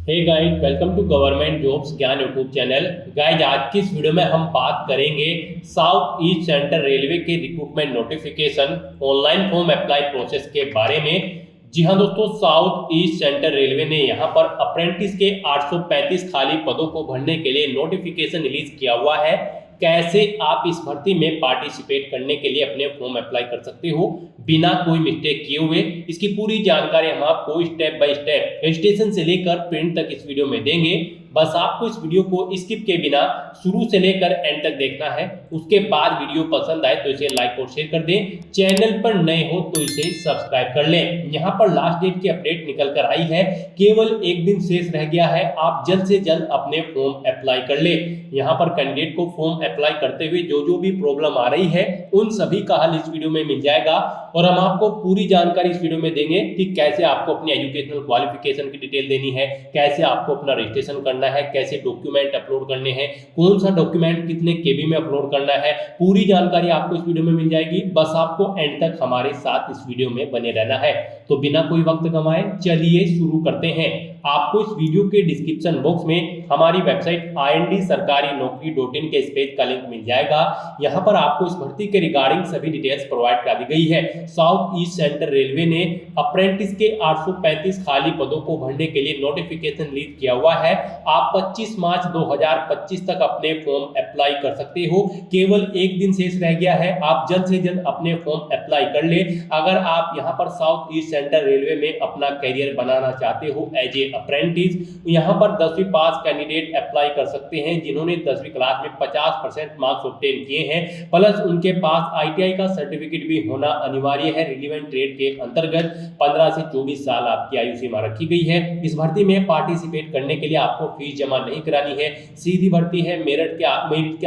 Hey guys, welcome to government jobs ज्ञान YouTube channel. Guys, आज की इस वीडियो में हम बात करेंगे साउथ ईस्ट सेंट्रल रेलवे के recruitment notification online form apply process के बारे में। जी हाँ दोस्तों, साउथ ईस्ट सेंट्रल रेलवे ने यहाँ पर अप्रेंटिस के 835 खाली पदों को भरने के लिए नोटिफिकेशन रिलीज किया हुआ है। कैसे आप इस भर्ती में पार्टिसिपेट करने के लिए अपने फॉर्म अप्लाई कर सकते हो बिना कोई मिस्टेक किए हुए, इसकी पूरी जानकारी हम आपको स्टेप बाय स्टेप रजिस्ट्रेशन से लेकर प्रिंट तक इस वीडियो में देंगे। बस आपको इस वीडियो को स्किप के बिना शुरू से लेकर एंड तक देखना है। उसके बाद वीडियो पसंद आए तो इसे लाइक और शेयर कर दें। चैनल पर नए हो तो इसे सब्सक्राइब कर लें। यहाँ पर लास्ट डेट की अपडेट निकल कर आई है, केवल एक दिन शेष रह गया है। आप जल्द से जल्द अपने फॉर्म अप्लाई कर ले। यहाँ पर कैंडिडेट को फॉर्म अप्लाई करते हुए जो भी प्रॉब्लम आ रही है उन सभी का हल इस वीडियो में मिल जाएगा और हम आपको पूरी जानकारी इस वीडियो में देंगे कि कैसे आपको अपनी एजुकेशनल क्वालिफिकेशन की डिटेल देनी है, कैसे आपको अपना रजिस्ट्रेशन करना है, कैसे डॉक्यूमेंट अपलोड करने हैं, कौन सा डॉक्यूमेंट कितने केबी में अपलोड करना है। पूरी जानकारी आपको इस वीडियो में मिल जाएगी। बस आपको एंड तक हमारे साथ इस वीडियो में बने रहना है। तो बिना कोई वक्त गंवाए चलिए शुरू करते हैं। आपको इस वीडियो के डिस्क्रिप्शन बॉक्स में हमारी वेबसाइट IND-sarkari-naukri.in के इस पेज का लिंक मिल जाएगा। यहाँ पर आपको इस भर्ती के रिगार्डिंग सभी डिटेल्स प्रोवाइड कर दी गई है। साउथ ईस्ट सेंट्रल रेलवे ने अप्रेंटिस के 835 खाली पदों को भरने के लिए नोटिफिकेशन रिलीज किया हुआ है। आप 25 मार्च 2025 तक अपने फॉर्म अप्लाई कर सकते हो। केवल एक दिन शेष रह गया है। आप जल्द से जल्द अपने फॉर्म अप्लाई कर ले। अगर आप यहाँ पर साउथ ईस्ट सेंट्रल रेलवे में अपना करियर बनाना चाहते हो एज ए अप्रेंटिस, यहाँ पर 10वीं पास कैंडिडेट अप्लाई कर सकते हैं जिन्होंने 10वीं क्लास में 50% मार्क्स ऑब्टेन किए हैं, प्लस उनके पास ITI का सर्टिफिकेट भी होना अनिवार्य है। रिलेवेंट ट्रेड के अंतर्गत 15 से 24 साल आपकी आयु सीमा रखी गई है। इस भर्ती में पार्टिसिपेट करने के लिए आपको फीस जमा नहीं करानी है। सीधी भर्ती है। मेरिट के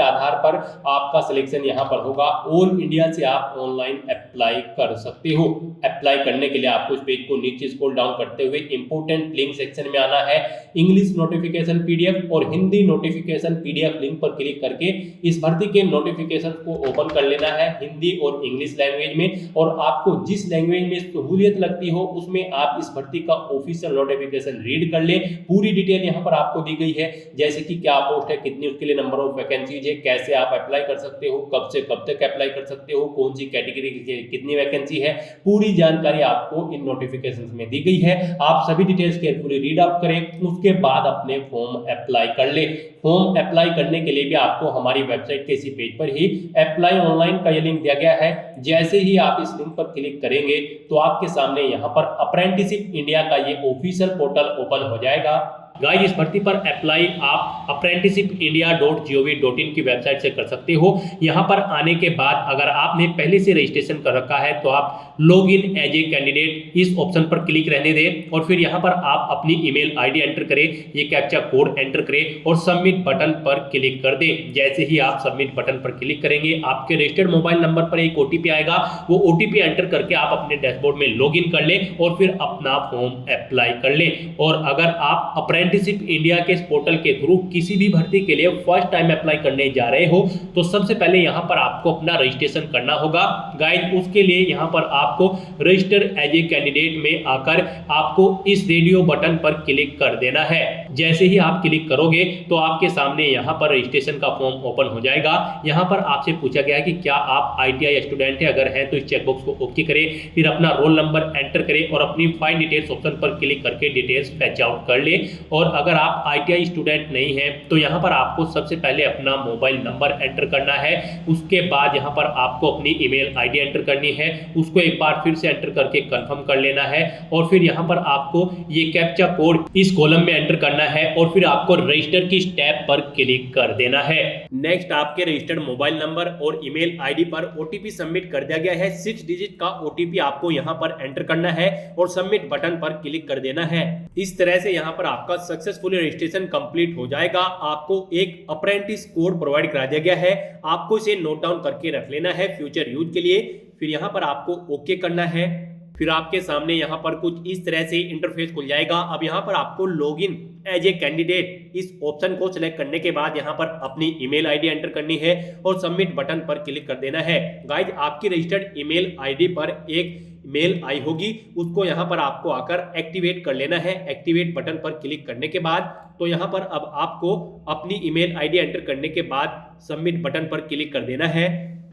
आधार पर आपका सिलेक्शन यहाँ पर होगा। ऑल इंडिया से आप ऑनलाइन अप्लाई कर सकते हो। अप्लाई करने के लिए आपको इस पेज को नीचे स्क्रॉल डाउन करते हुए इंपोर्टेंट लिंक सेक्शन में आना है। इंग्लिश नोटिफिकेशन PDF और हिंदी नोटिफिकेशन PDF लिंक पर क्लिक करके इस भर्ती के नोटिफिकेशन को ओपन कर लेना है हिंदी और इंग्लिश लैंग्वेज में। और आपको जिस लैंग्वेज में सहूलियत लगती हो उसमें आप इस भर्ती का ऑफिशियल नोटिफिकेशन रीड कर ले। पूरी डिटेल यहाँ पर आपको दी गई है, जैसे कि क्या पोस्ट है, कितनी उसके लिए नंबर ऑफ वैकेंसीज है, कैसे आप अप्लाई कर सकते हो, कब से कब तक अप्लाई कर सकते हो, कौन सी कैटेगरी की कितनी वैकेंसी है। पूरी जानकारी आपको इन नोटिफिकेशंस में दी गई है। आप सभी डिटेल्स केयरफुली रीड आउट करें, उसके बाद अपने फॉर्म अप्लाई कर ले। फॉर्म अप्लाई करने के लिए भी आपको हमारी वेबसाइट के इसी पेज पर ही अप्लाई ऑनलाइन का ये लिंक दिया गया है। जैसे ही आप इस लिंक पर क्लिक करेंगे तो आपके सामने यहाँ पर अप्रेंटिसशिप इंडिया का ये ऑफिशियल पोर्टल ओपन हो जाएगा। गाइस, इस भर्ती पर अप्लाई आप apprenticeshipindia.gov.in की वेबसाइट से कर सकते हो। यहाँ पर आने के बाद अगर आपने पहले से रजिस्ट्रेशन कर रखा है तो आप log in as a candidate इस ऑप्शन पर क्लिक रहने दें और फिर यहाँ पर आप अपनी ईमेल ID एंटर करें, ये कैप्चा कोड एंटर करें और सबमिट बटन पर क्लिक कर दें। जैसे ही आप सबमिट बटन पर क्लिक करेंगे आपके रजिस्टर्ड मोबाइल नंबर पर एक OTP आएगा। वो OTP एंटर करके आप अपने डैशबोर्ड में लॉग इन कर लें और फिर अपना फॉर्म अप्लाई कर लें। और अगर आप अप्रेंटिसशिप इंडिया के इस पोर्टल के थ्रू किसी भी भर्ती के लिए फर्स्ट टाइम अप्लाई करने जा रहे हो तो सबसे पहले यहां पर आपको अपना रजिस्ट्रेशन करना होगा। गाइस, उसके लिए यहां पर आपको रजिस्टर एज ए कैंडिडेट में आकर आपको इस रेडियो बटन पर क्लिक कर देना है। जैसे ही आप क्लिक करोगे तो आपके सामने यहां पर रजिस्ट्रेशन का फॉर्म ओपन हो जाएगा। यहां पर आपसे पूछा गया है कि क्या आप ITI स्टूडेंट है, अगर है तो इस चेकबॉक्स को ओके करें, फिर अपना रोल नंबर एंटर करें और अपनी फाइंड डिटेल्स ऑप्शन पर क्लिक करके डिटेल्स फैच आउट कर ले। और अगर आप ITI स्टूडेंट नहीं है तो यहाँ पर आपको सबसे पहले अपना मोबाइल नंबर एंटर करना है। उसके बाद यहाँ पर आपको अपनी ईमेल ID एंटर करनी है, उसको एक बार फिर से एंटर करके कंफर्म कर लेना है और फिर यहाँ पर आपको ये कैप्चा कोड इस कॉलम में एंटर करना है और फिर आपको रजिस्टर की स्टेप पर क्लिक कर देना है। नेक्स्ट आपके रजिस्टर्ड मोबाइल नंबर और ईमेल ID पर OTP सबमिट कर दिया गया है। 6 डिजिट का OTP आपको यहाँ पर एंटर करना है और सबमिट बटन पर क्लिक कर देना है। इस तरह से यहाँ पर आपका सक्सेसफुली रजिस्ट्रेशन कंप्लीट हो जाएगा। आपको एक अप्रेंटिस कोड प्रोवाइड करा दिया गया है, आपको इसे नोट डाउन करके रख लेना है फ्यूचर यूज के लिए। फिर यहाँ पर आपको ओके करना है। फिर आपके सामने यहाँ पर कुछ इस तरह से इंटरफेस खुल जाएगा। अब यहाँ पर आपको लॉगिन एज ए कैंडिडेट इस ऑप्शन को सिलेक्ट करने के बाद यहाँ पर अपनी ईमेल ID एंटर करनी है और सबमिट बटन पर क्लिक कर देना है। गाइज, आपकी रजिस्टर्ड ईमेल ID पर एक मेल आई होगी उसको यहाँ पर आपको आकर एक्टिवेट कर लेना है। एक्टिवेट बटन पर क्लिक करने के बाद तो यहाँ पर अब आपको अपनी ईमेल आईडी एंटर करने के बाद सबमिट बटन पर क्लिक कर देना है।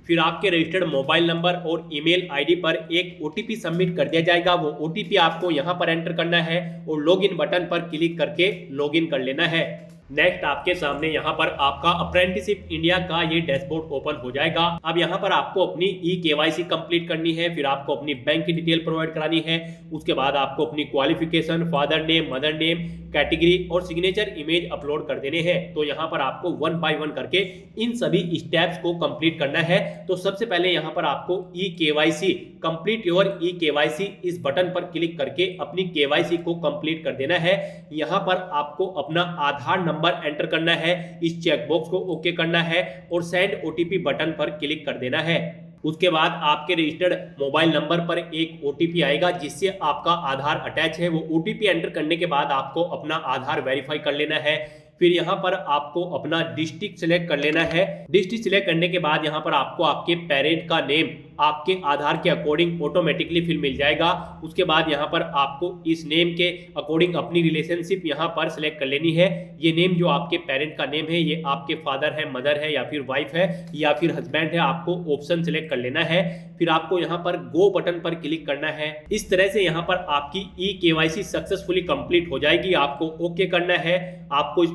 फिर आपके रजिस्टर्ड मोबाइल नंबर और ईमेल आईडी पर एक ओटीपी सबमिट कर दिया जाएगा। वो ओटीपी आपको यहाँ पर एंटर करना है और लॉगिन बटन पर क्लिक करके लॉगिन कर लेना है। नेक्स्ट आपके सामने यहाँ पर आपका अप्रेंटिसशिप इंडिया का ये डैशबोर्ड ओपन हो जाएगा। अब यहाँ पर आपको अपनी ई-केवाईसी कंप्लीट करनी है, फिर आपको अपनी बैंक की डिटेल प्रोवाइड करानी है। उसके बाद आपको अपनी qualification, father name, mother name, category और सिग्नेचर इमेज अपलोड कर देने हैं। तो यहाँ पर आपको 1 बाय 1 करके इन सभी स्टेप्स को कंप्लीट करना है। तो सबसे पहले यहाँ पर आपको ई-केवाईसी, कंप्लीट योर ई-केवाईसी इस बटन पर क्लिक करके अपनी केवाईसी को कंप्लीट कर देना है। यहाँ पर आपको अपना आधार नंबर एंटर करना है, इस चेकबॉक्स को ओके करना है और सेंड ओटीपी बटन पर क्लिक कर देना है। उसके बाद आपके रजिस्टर्ड मोबाइल नंबर पर एक ओटीपी आएगा जिससे आपका आधार अटैच है। वो ओटीपी एंटर करने के बाद आपको अपना आधार वेरीफाई कर लेना है। फिर यहाँ पर आपको अपना डिस्ट्रिक्ट सिलेक्ट कर लेना है। डिस्ट्रिक्ट सिलेक्ट करने के बाद यहाँ पर आपको आपके पेरेंट का नेम आपके आधार के अकॉर्डिंग ऑटोमेटिकली फिर मिल जाएगा। उसके बाद यहाँ पर आपको इस नेम के अकॉर्डिंग अपनी रिलेशनशिप यहाँ पर सिलेक्ट कर लेनी है। ये नेम जो आपके पेरेंट का नेम है ये आपके फादर है, मदर है या फिर वाइफ है या फिर हस्बैंड है, आपको ऑप्शन सिलेक्ट कर लेना है। फिर आपको यहाँ पर गो बटन पर क्लिक करना है। इस तरह से यहाँ पर आपकी ई-केवाईसी सक्सेसफुली कंप्लीट हो जाएगी। आपको ओके करना है।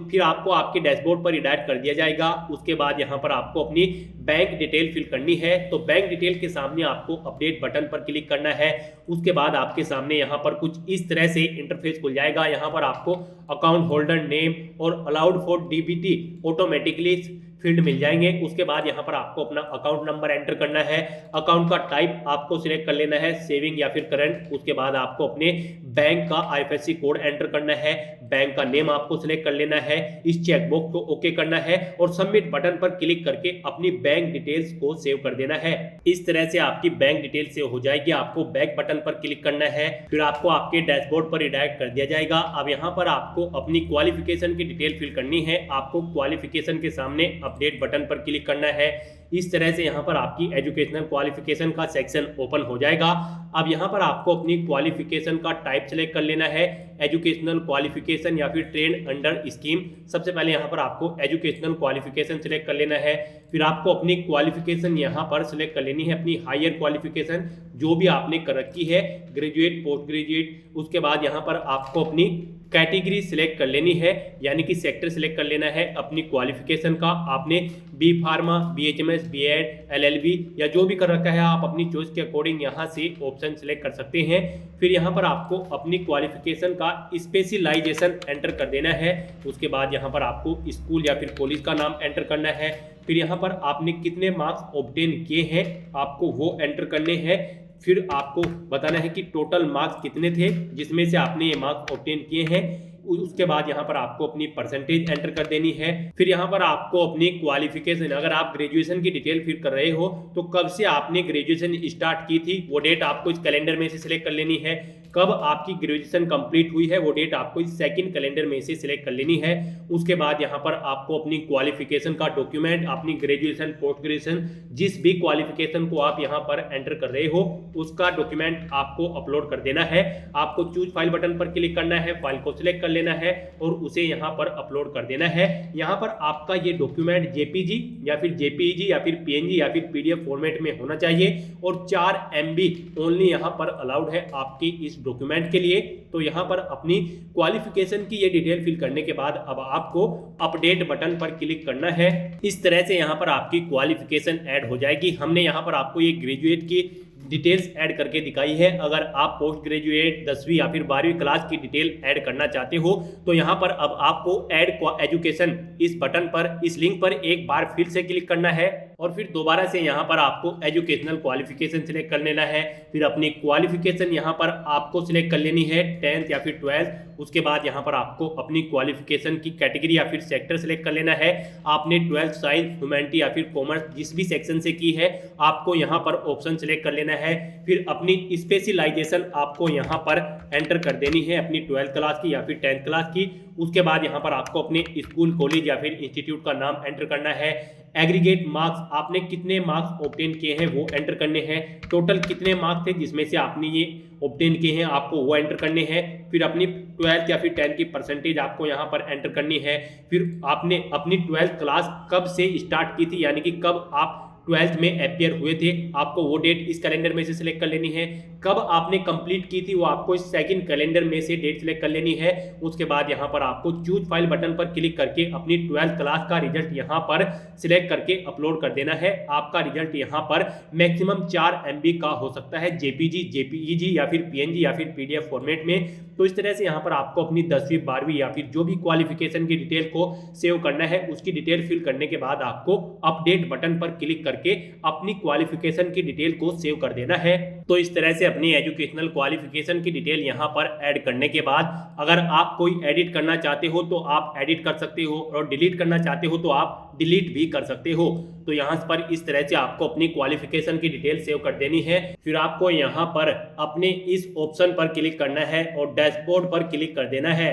फिर आपको आपके डैशबोर्ड पर रिडायरेक्ट कर दिया जाएगा। उसके बाद यहाँ पर आपको अपनी बैंक डिटेल फिल करनी है। तो बैंक डिटेल के सामने आपको अपडेट बटन पर क्लिक करना है। उसके बाद आपके सामने यहाँ पर कुछ इस तरह से इंटरफेस खुल जाएगा। यहाँ पर आपको अकाउंट होल्डर नेम और allowed for DBT automatically field मिल जाएंगे। उसके बाद यहाँ पर आपको अपना अकाउंट नंबर एंटर करना है। अकाउंट का टाइप आपको सिलेक्ट कर लेना है, सेविंग या फिर करंट। उसके बाद आपको अपने बैंक का आईएफएससी कोड एंटर करना है। बैंक का नेम आपको सिलेक्ट कर लेना है। इस चेकबॉक्स को ओके करना है और सबमिट बटन पर क्लिक करके अपनी बैंक डिटेल्स को सेव कर देना है। इस तरह से आपकी बैंक डिटेल सेव हो जाएगी। आपको बैक बटन पर क्लिक करना है। फिर आपको आपके डैशबोर्ड पर रिडायरेक्ट कर दिया जाएगा। अब यहाँ पर आपको अपनी क्वालिफिकेशन की डिटेल फिल करनी है। आपको क्वालिफिकेशन के सामने अपडेट बटन पर क्लिक करना है। इस तरह से यहाँ पर आपकी एजुकेशनल क्वालिफिकेशन का सेक्शन ओपन हो जाएगा। अब यहाँ पर आपको अपनी क्वालिफिकेशन का टाइप सेलेक्ट कर लेना है, एजुकेशनल क्वालिफिकेशन या फिर ट्रेंड अंडर स्कीम। सबसे पहले यहाँ पर आपको एजुकेशनल क्वालिफिकेशन सिलेक्ट कर लेना है। फिर आपको अपनी क्वालिफिकेशन यहाँ पर सिलेक्ट कर लेनी है, अपनी हायर क्वालिफिकेशन जो भी आपने कर रखी है, ग्रेजुएट, पोस्ट ग्रेजुएट। उसके बाद यहाँ पर आपको अपनी कैटेगरी सिलेक्ट कर लेनी है, यानी कि सेक्टर सिलेक्ट कर लेना है अपनी क्वालिफिकेशन का। आपने B pharma, BHMS, BEd, LLB या जो भी कर रखा है आप अपनी चॉइस के अकॉर्डिंग यहाँ से ऑप्शन सिलेक्ट कर सकते हैं। फिर यहाँ पर आपको अपनी क्वालिफिकेशन का स्पेशलाइजेशन एंटर कर देना है। उसके बाद यहाँ पर आपको स्कूल या फिर कॉलेज का नाम एंटर करना है। फिर यहाँ पर आपने कितने मार्क्स ऑब्टेन किए हैं आपको वो एंटर करने हैं। फिर आपको बताना है कि टोटल मार्क्स कितने थे जिसमें से आपने ये मार्क्स ऑब्टेन किए हैं। उसके बाद यहाँ पर आपको अपनी परसेंटेज एंटर कर देनी है। फिर यहाँ पर आपको अपनी क्वालिफिकेशन, अगर आप ग्रेजुएशन की डिटेल फिल कर रहे हो तो कब से आपने ग्रेजुएशन स्टार्ट की थी वो डेट आपको इस कैलेंडर में से सिलेक्ट कर लेनी है। कब आपकी ग्रेजुएशन कंप्लीट हुई है वो डेट आपको इस सेकंड कैलेंडर में से सिलेक्ट कर लेनी है। उसके बाद यहाँ पर आपको अपनी क्वालिफिकेशन का डॉक्यूमेंट, अपनी ग्रेजुएशन, पोस्ट ग्रेजुएशन, जिस भी क्वालिफिकेशन को आप यहाँ पर एंटर कर रहे हो उसका डॉक्यूमेंट आपको अपलोड कर देना है। आपको चूज फाइल बटन पर क्लिक करना है, फाइल को सिलेक्ट कर लेना है और उसे यहाँ पर अपलोड कर देना है। यहाँ पर आपका ये डॉक्यूमेंट जेपीजी या फिर जेपीईजी या फिर पीएनजी या फिर पीडीएफ फॉर्मेट में होना चाहिए और 4 MB ओनली यहाँ पर अलाउड है आपकी इस डॉक्यूमेंट के लिए। तो यहाँ पर अपनी क्वालिफिकेशन की ये डिटेल फिल करने के बाद अब आपको अपडेट बटन पर क्लिक करना है। इस तरह से यहाँ पर आपकी क्वालिफिकेशन ऐड हो जाएगी। हमने यहाँ पर आपको ये ग्रेजुएट की डिटेल्स ऐड करके दिखाई है। अगर आप पोस्ट ग्रेजुएट 10वीं या फिर 12वीं क्लास की डिटेल ऐड करना चाहते हो तो यहाँ पर अब आपको ऐड एजुकेशन इस बटन पर, इस लिंक पर एक बार फिर से क्लिक करना है और फिर दोबारा से यहाँ पर आपको एजुकेशनल क्वालिफिकेशन सिलेक्ट कर लेना है। फिर अपनी क्वालिफिकेशन यहाँ पर आपको सिलेक्ट कर लेनी है 10th या फिर 12th। उसके बाद यहाँ पर आपको अपनी क्वालिफिकेशन की कैटेगरी या फिर सेक्टर सिलेक्ट कर लेना है। आपने 12th साइंस, ह्यूमैनिटी या फिर कॉमर्स जिस भी सेक्शन से की है आपको यहाँ पर ऑप्शन सिलेक्ट कर लेना है। फिर अपनी स्पेशलाइजेशन आपको यहाँ पर एंटर कर देनी है, अपनी 12th क्लास की या फिर 10th क्लास की। उसके बाद यहाँ पर आपको अपने स्कूल, कॉलेज या फिर इंस्टीट्यूट का नाम एंटर करना है। एग्रीगेट मार्क्स, आपने कितने मार्क्स ऑब्टेन किए हैं वो एंटर करने हैं। टोटल कितने मार्क्स थे जिसमें से आपने ये ऑब्टेन किए हैं, आपको वो एंटर करने हैं। फिर अपनी 12th या फिर 10th की परसेंटेज आपको यहाँ पर एंटर करनी है। फिर आपने अपनी 12th क्लास कब से स्टार्ट की थी, यानी कि कब आप 12th में अपियर हुए थे, आपको वो डेट इस कैलेंडर में से सिलेक्ट कर लेनी है। कब आपने कंप्लीट की थी वो आपको इस सेकंड कैलेंडर में से डेट सिलेक्ट कर लेनी है। उसके बाद यहाँ पर आपको चूज फाइल बटन पर क्लिक करके अपनी 12th क्लास का रिजल्ट यहाँ पर सिलेक्ट करके अपलोड कर देना है। आपका रिजल्ट यहाँ पर मैक्सिमम 4 MB का हो सकता है, JPG, JPEG या फिर PNG या फिर PDF फॉर्मेट में। तो इस तरह से यहाँ पर आपको अपनी 10वीं 12वीं या फिर जो भी क्वालिफिकेशन की डिटेल को सेव करना है, उसकी डिटेल फिल करने के बाद आपको अपडेट बटन पर क्लिक करके अपनी क्वालिफिकेशन की डिटेल को सेव कर देना है। तो इस तरह से अपनी एजुकेशनल क्वालिफिकेशन की डिटेल यहाँ पर ऐड करने के बाद अगर आप कोई एडिट करना चाहते हो तो आप एडिट कर सकते हो, और डिलीट करना चाहते हो तो आप डिलीट भी कर सकते हो। तो यहाँ पर इस तरह से आपको अपनी क्वालिफिकेशन की डिटेल सेव कर देनी है। फिर आपको यहाँ पर अपने इस ऑप्शन पर क्लिक करना है और डैशबोर्ड पर क्लिक कर देना है।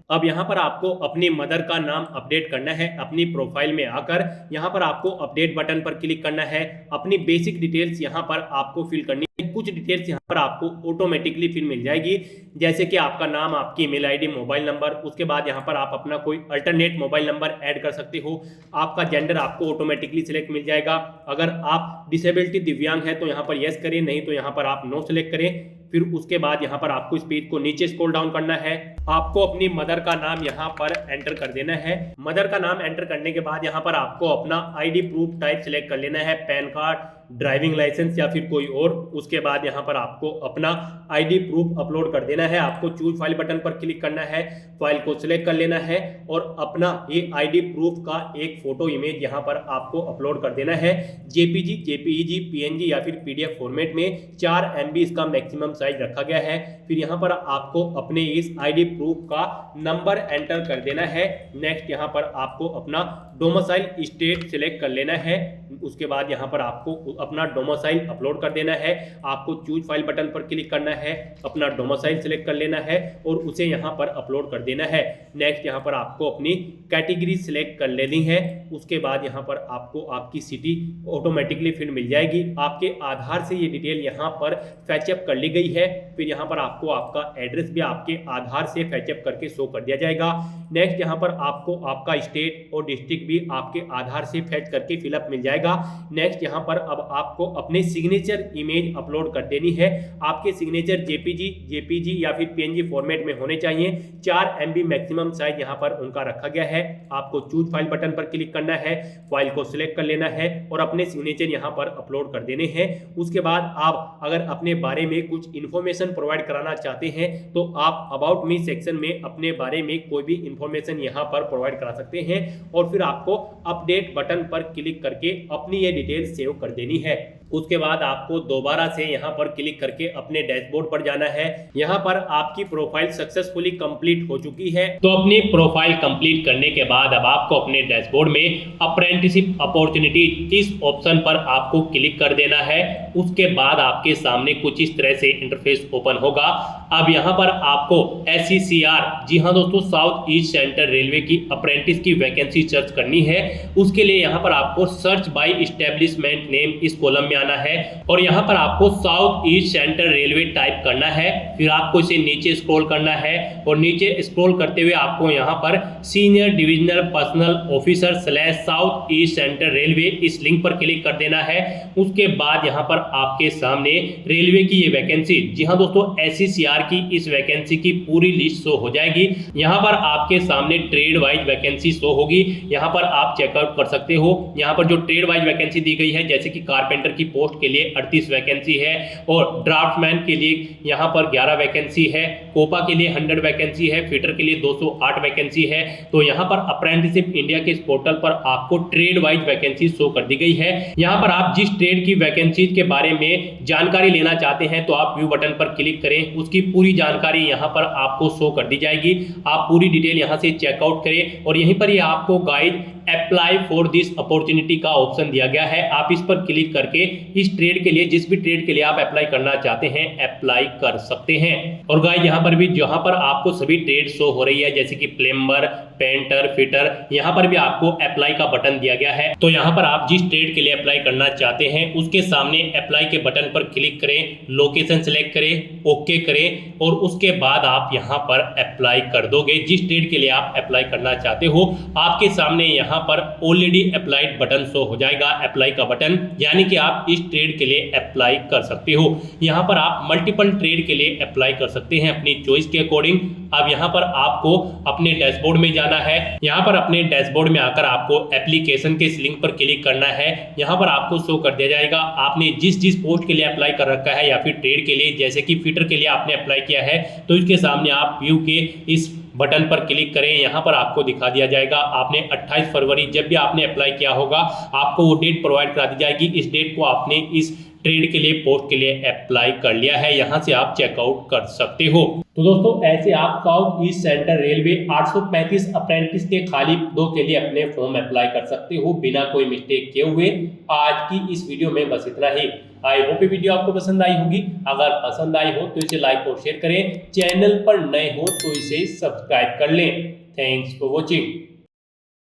अब यहाँ पर आपको अपनी मदर का नाम अपडेट करना है। अपनी प्रोफाइल में आकर यहाँ पर आपको अपडेट बटन पर क्लिक करना है। अपनी बेसिक डिटेल्स यहाँ पर आपको फिल करनी है। कुछ डिटेल्स यहाँ पर आपको ऑटोमेटिकली फिल मिल जाएगी, जैसे कि आपका नाम, आपकी ईमेल आईडी, मोबाइल नंबर। उसके बाद यहाँ पर आप अपना कोई अल्टरनेट मोबाइल नंबर ऐड कर सकते हो। आपका जेंडर आपको ऑटोमेटिकली सिलेक्ट मिल जाएगा। अगर आप डिसेबिलिटी, दिव्यांग है तो यहाँ पर यस करें, नहीं तो यहाँ पर आप नो सिलेक्ट करें। फिर उसके बाद यहाँ पर आपको इस पेज को नीचे स्क्रॉल डाउन करना है। आपको अपनी मदर का नाम यहाँ पर एंटर कर देना है। मदर का नाम एंटर करने के बाद यहाँ पर आपको अपना आईडी प्रूफ टाइप सिलेक्ट कर लेना है, पैन कार्ड, ड्राइविंग लाइसेंस या फिर कोई और। उसके बाद यहाँ पर आपको अपना आईडी प्रूफ अपलोड कर देना है। आपको चूज फाइल बटन पर क्लिक करना है, फाइल को सिलेक्ट कर लेना है और अपना ये आईडी प्रूफ का एक फोटो इमेज यहाँ पर आपको अपलोड कर देना है। JPG, JPEG, PNG या फिर PDF फॉर्मेट में 4 MB इसका मैक्सिमम साइज रखा गया है। फिर यहाँ पर आपको अपने इस आईडी प्रूफ का नंबर एंटर कर देना है। नेक्स्ट यहाँ पर आपको अपना डोमिसाइल स्टेट सिलेक्ट कर लेना है। उसके बाद यहाँ पर आपको अपना डोमिसाइल अपलोड कर देना है। आपको चूज फाइल बटन पर क्लिक करना है, अपना डोमिसाइल सिलेक्ट कर लेना है और उसे यहाँ पर अपलोड कर देना है। नेक्स्ट यहाँ पर आपको अपनी कैटेगरी सिलेक्ट कर लेनी है। उसके बाद यहाँ पर आपको आपकी सिटी ऑटोमेटिकली फिर मिल जाएगी। आपके आधार से ये डिटेल यहाँ पर फैचअप कर ली गई है। फिर यहाँ पर आपको आपका एड्रेस भी आपके आधार से फैचअप करके शो कर दिया जाएगा। नेक्स्ट यहाँ पर आपको आपका स्टेट और डिस्ट्रिक्ट भी आपके आधार से फैच करके फिलअप मिल जाएगा। नेक्स्ट यहाँ पर अब आपको अपने सिग्नेचर इमेज अपलोड कर देनी है। आपके सिग्नेचर JPG या फिर PNG फॉर्मेट में होने चाहिए। 4 MB मैक्सिमम साइज यहाँ पर उनका रखा गया है। आपको चूज फाइल बटन पर क्लिक करना है, फाइल को सिलेक्ट कर लेना है और अपने सिग्नेचर यहाँ पर अपलोड कर देने हैं। उसके बाद आप अगर अपने बारे में कुछ इन्फॉर्मेशन प्रोवाइड कराना चाहते हैं तो आप अबाउट मी सेक्शन में अपने बारे में कोई भी इंफॉर्मेशन यहाँ पर प्रोवाइड करा सकते हैं और फिर आपको अपडेट बटन पर क्लिक करके अपनी ये डिटेल सेव कर देनी है। उसके बाद आपको दोबारा से यहाँ पर क्लिक करके अपने डैशबोर्ड पर जाना है। यहाँ पर आपकी प्रोफाइल सक्सेसफुली कंप्लीट हो चुकी है। तो अपनी प्रोफाइल कंप्लीट करने के बाद अब आपको अपने डैशबोर्ड में अप्रेंटिसशिप अपॉर्चुनिटी इस ऑप्शन पर आपको क्लिक कर देना है। उसके बाद आपके सामने कुछ इस तरह से इंटरफेस ओपन होगा। अब यहाँ पर आपको SCCR, जी हाँ दोस्तों, साउथ ईस्ट सेंट्रल रेलवे की अप्रेंटिस की वैकेंसी सर्च करनी है। उसके लिए यहाँ पर आपको सर्च बाय एस्टेब्लिशमेंट नेम इस कॉलम में आना है और यहाँ पर आपको south east central railway type करना है। फिर आपको इसे नीचे स्क्रॉल करना है और नीचे स्क्रॉल करते हुए आपको यहाँ पर senior divisional personal officer / south east central railway इस लिंक पर क्लिक कर देना है। उसके बाद यहाँ पर आपके सामने रेलवे की ये वैकेंसी, जी हाँ दोस्तों, SCCR की इस वैकेंसी की पूरी लिस्ट शो हो जाएगी। यहाँ पर आपके सामने ट्रेड वाइज वैकेंसी शो होगी। यहाँ पर आप चेकआउट कर सकते हो। यहाँ पर जो ट्रेड वाइज वैकेंसी दी गई है, जैसे कि कारपेंटर की पोस्ट के लिए 38 वैकेंसी है और ड्राफ्टमैन के लिए यहाँ पर 11 वैकेंसी है, कोपा के लिए 100 वैकेंसी है, फिटर के लिए 208 वैकेंसी है। तो यहाँ पर अप्रेंटिसशिप इंडिया के इस पोर्टल पर आपको ट्रेड वाइज वैकेंसी शो कर दी गई है। यहाँ पर आप जिस ट्रेड की वैकेंसी के बारे में जानकारी लेना चाहते हैं तो आप व्यू बटन पर क्लिक करें, उसकी पूरी जानकारी यहाँ पर आपको शो कर दी जाएगी। आप पूरी डिटेल यहाँ से चेकआउट करें और यहीं पर ये आपको guide apply for this opportunity का ऑप्शन दिया गया है। आप इस पर क्लिक करके इस ट्रेड के लिए, जिस भी ट्रेड के लिए आप अप्लाई करना चाहते हैं, अप्लाई कर सकते हैं। और गाइस यहाँ पर भी जहां पर आपको सभी ट्रेड शो हो रही है, जैसे कि प्लम्बर, पेंटर, फिटर, यहाँ पर भी आपको अप्लाई का बटन दिया गया है। तो यहाँ पर आप जिस ट्रेड के लिए अप्लाई करना चाहते हैं उसके सामने अप्लाई के बटन पर क्लिक करें, लोकेशन सेलेक्ट करें, ओके करें और उसके बाद आप यहाँ पर अप्लाई कर दोगे। जिस ट्रेड के लिए आप अप्लाई करना चाहते हो आपके सामने यहाँ पर ऑलरेडी अप्लाइड बटन शो हो जाएगा, अप्लाई का बटन, यानी कि आप इस ट्रेड के लिए अप्लाई कर सकते हो। यहाँ पर आप मल्टीपल ट्रेड के लिए अप्लाई कर सकते हैं अपनी चॉइस के अकॉर्डिंग। अब यहाँ पर आपको अपने डैशबोर्ड में जाना है। यहाँ पर अपने डैशबोर्ड में आकर आपको एप्लीकेशन के इस लिंक पर क्लिक करना है। यहाँ पर आपको शो कर दिया जाएगा आपने जिस जिस पोस्ट के लिए अप्लाई कर रखा है या फिर ट्रेड के लिए, जैसे कि फिटर के लिए आपने अप्लाई किया है तो इसके सामने आप व्यू के इस बटन पर क्लिक करें। यहाँ पर आपको दिखा दिया जाएगा आपने 28 फरवरी जब भी आपने अप्लाई किया होगा आपको वो डेट प्रोवाइड करा दी जाएगी। इस डेट को आपने इस ट्रेड के लिए, पोस्ट के लिए अप्लाई कर लिया है, यहाँ से आप चेकआउट कर सकते हो। तो दोस्तों ऐसे आप south east central railway 835 apprentice के खाली पदों के लिए अपने फॉर्म अप्लाई कर सकते हो बिना कोई मिस्टेक किए हुए। आज की इस वीडियो में बस इतना ही। आई होप ये वीडियो आपको पसंद आई होगी। अगर पसंद आई हो तो इसे लाइक और शेयर करें। चैनल पर नए हो तो इसे सब्सक्राइब कर लें। Thanks for watching.